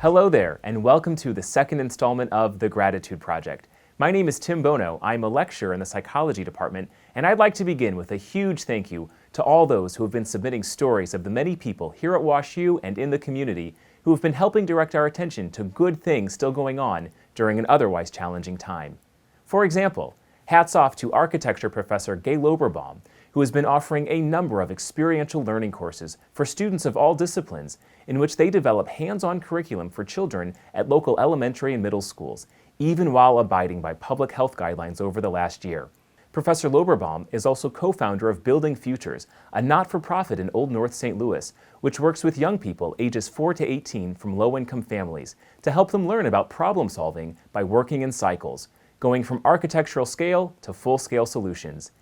Hello there, and welcome to the second installment of The Gratitude Project. My name is Tim Bono. I'm a lecturer in the psychology department, and I'd like to begin with a huge thank you to all those who have been submitting stories of the many people here at WashU and in the community who have been helping direct our attention to good things still going on during an otherwise challenging time. For example, hats off to architecture professor Gay Loberbaum, who has been offering a number of experiential learning courses for students of all disciplines in which they develop hands-on curriculum for children at local elementary and middle schools, even while abiding by public health guidelines over the last year. Professor Loberbaum is also co-founder of Building Futures, a not-for-profit in Old North St. Louis, which works with young people ages 4 to 18 from low-income families to help them learn about problem solving by working in cycles, going from architectural scale to full-scale solutions.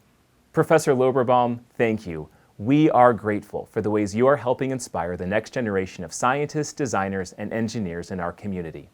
Professor Loberbaum, thank you. We are grateful for the ways you are helping inspire the next generation of scientists, designers, and engineers in our community.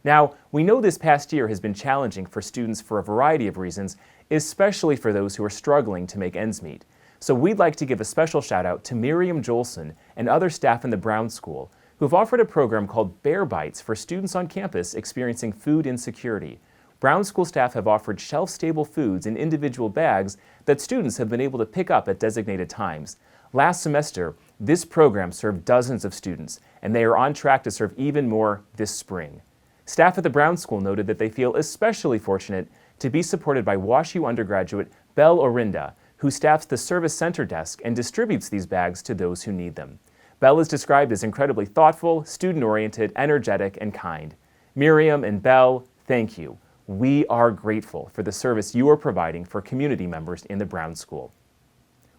Now, we know this past year has been challenging for students for a variety of reasons, especially for those who are struggling to make ends meet. So we'd like to give a special shout out to Miriam Jolson and other staff in the Brown School who have offered a program called Bear Bites for students on campus experiencing food insecurity. Brown School staff have offered shelf-stable foods in individual bags that students have been able to pick up at designated times. Last semester, this program served dozens of students, and they are on track to serve even more this spring. Staff at the Brown School noted that they feel especially fortunate to be supported by WashU undergraduate Belle Orinda, who staffs the Service Center desk and distributes these bags to those who need them. Belle is described as incredibly thoughtful, student-oriented, energetic, and kind. Miriam and Belle, thank you. We are grateful for the service you are providing for community members in the Brown School.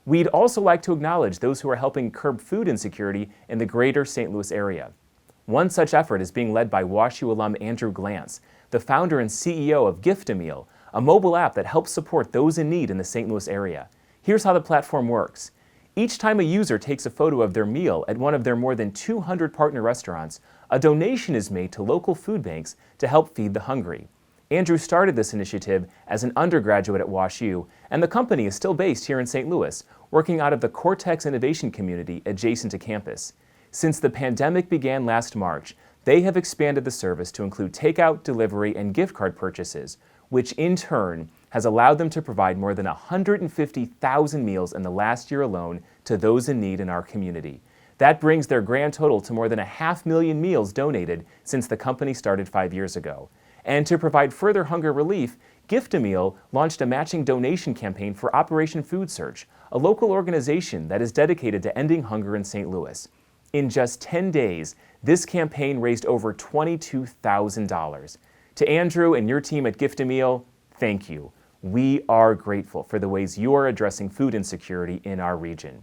We'd also like to acknowledge those who are helping curb food insecurity in the greater St. Louis area. One such effort is being led by WashU alum Andrew Glantz, the founder and CEO of Gift-A-Meal, a mobile app that helps support those in need in the St. Louis area. Here's how the platform works. Each time a user takes a photo of their meal at one of their more than 200 partner restaurants, a donation is made to local food banks to help feed the hungry. Andrew started this initiative as an undergraduate at WashU, and the company is still based here in St. Louis, working out of the Cortex Innovation Community adjacent to campus. Since the pandemic began last March, they have expanded the service to include takeout, delivery, and gift card purchases, which in turn has allowed them to provide more than 150,000 meals in the last year alone to those in need in our community. That brings their grand total to more than 500,000 meals donated since the company started 5 years ago. And to provide further hunger relief, Gift-A-Meal launched a matching donation campaign for Operation Food Search, a local organization that is dedicated to ending hunger in St. Louis. In just 10 days, this campaign raised over $22,000. To Andrew and your team at Gift-A-Meal, thank you. We are grateful for the ways you are addressing food insecurity in our region.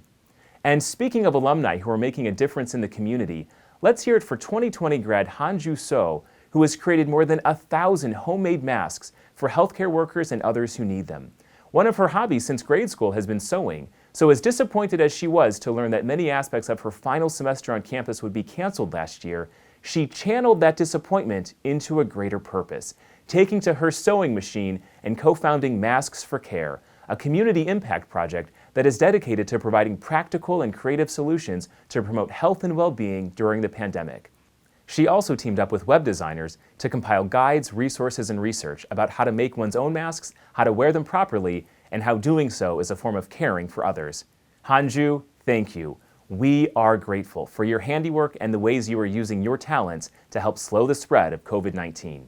And speaking of alumni who are making a difference in the community, let's hear it for 2020 grad Hanju So, who has created more than 1,000 homemade masks for healthcare workers and others who need them. One of her hobbies since grade school has been sewing, so as disappointed as she was to learn that many aspects of her final semester on campus would be canceled last year, she channeled that disappointment into a greater purpose, taking to her sewing machine and co-founding Masks for Care, a community impact project that is dedicated to providing practical and creative solutions to promote health and well-being during the pandemic. She also teamed up with web designers to compile guides, resources, and research about how to make one's own masks, how to wear them properly, and how doing so is a form of caring for others. Hanju, thank you. We are grateful for your handiwork and the ways you are using your talents to help slow the spread of COVID-19.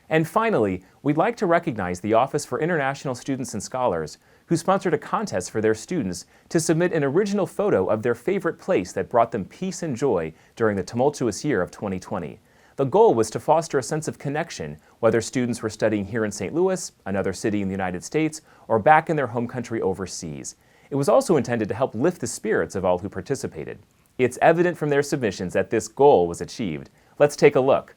And finally, we'd like to recognize the Office for International Students and Scholars, who sponsored a contest for their students to submit an original photo of their favorite place that brought them peace and joy during the tumultuous year of 2020. The goal was to foster a sense of connection, whether students were studying here in St. Louis, another city in the United States, or back in their home country overseas. It was also intended to help lift the spirits of all who participated. It's evident from their submissions that this goal was achieved. Let's take a look.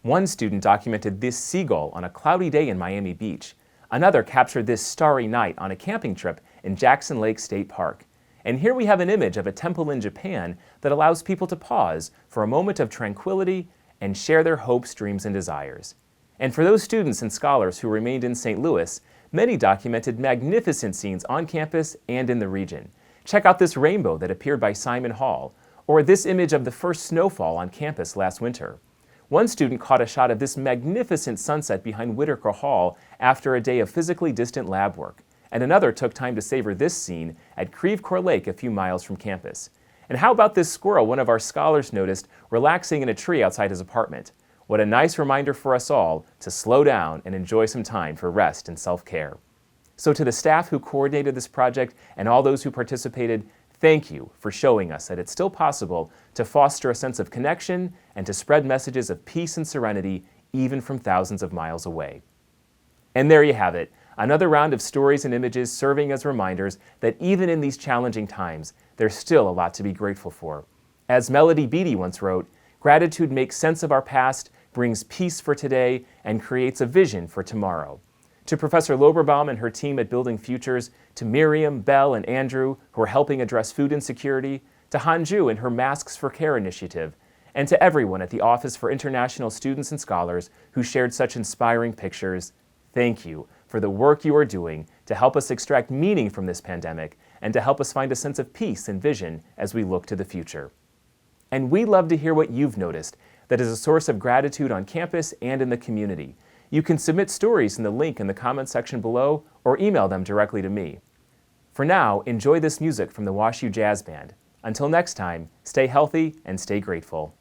One student documented this seagull on a cloudy day in Miami Beach. Another captured this starry night on a camping trip in Jackson Lake State Park. And here we have an image of a temple in Japan that allows people to pause for a moment of tranquility and share their hopes, dreams, and desires. And for those students and scholars who remained in St. Louis, many documented magnificent scenes on campus and in the region. Check out this rainbow that appeared by Simon Hall, or this image of the first snowfall on campus last winter. One student caught a shot of this magnificent sunset behind Whitaker Hall after a day of physically distant lab work, and another took time to savor this scene at Creve Coeur Lake a few miles from campus. And how about this squirrel one of our scholars noticed relaxing in a tree outside his apartment? What a nice reminder for us all to slow down and enjoy some time for rest and self-care. So to the staff who coordinated this project and all those who participated, thank you for showing us that it's still possible to foster a sense of connection and to spread messages of peace and serenity even from thousands of miles away. And there you have it, another round of stories and images serving as reminders that even in these challenging times, there's still a lot to be grateful for. As Melody Beattie once wrote, gratitude makes sense of our past, brings peace for today, and creates a vision for tomorrow. To Professor Loberbaum and her team at Building Futures, to Miriam, Belle, and Andrew, who are helping address food insecurity, to Hanju and her Masks for Care initiative, and to everyone at the Office for International Students and Scholars who shared such inspiring pictures, thank you for the work you are doing to help us extract meaning from this pandemic and to help us find a sense of peace and vision as we look to the future. And we'd love to hear what you've noticed that is a source of gratitude on campus and in the community. You can submit stories in the link in the comments section below or email them directly to me. For now, enjoy this music from the WashU Jazz Band. Until next time, stay healthy and stay grateful.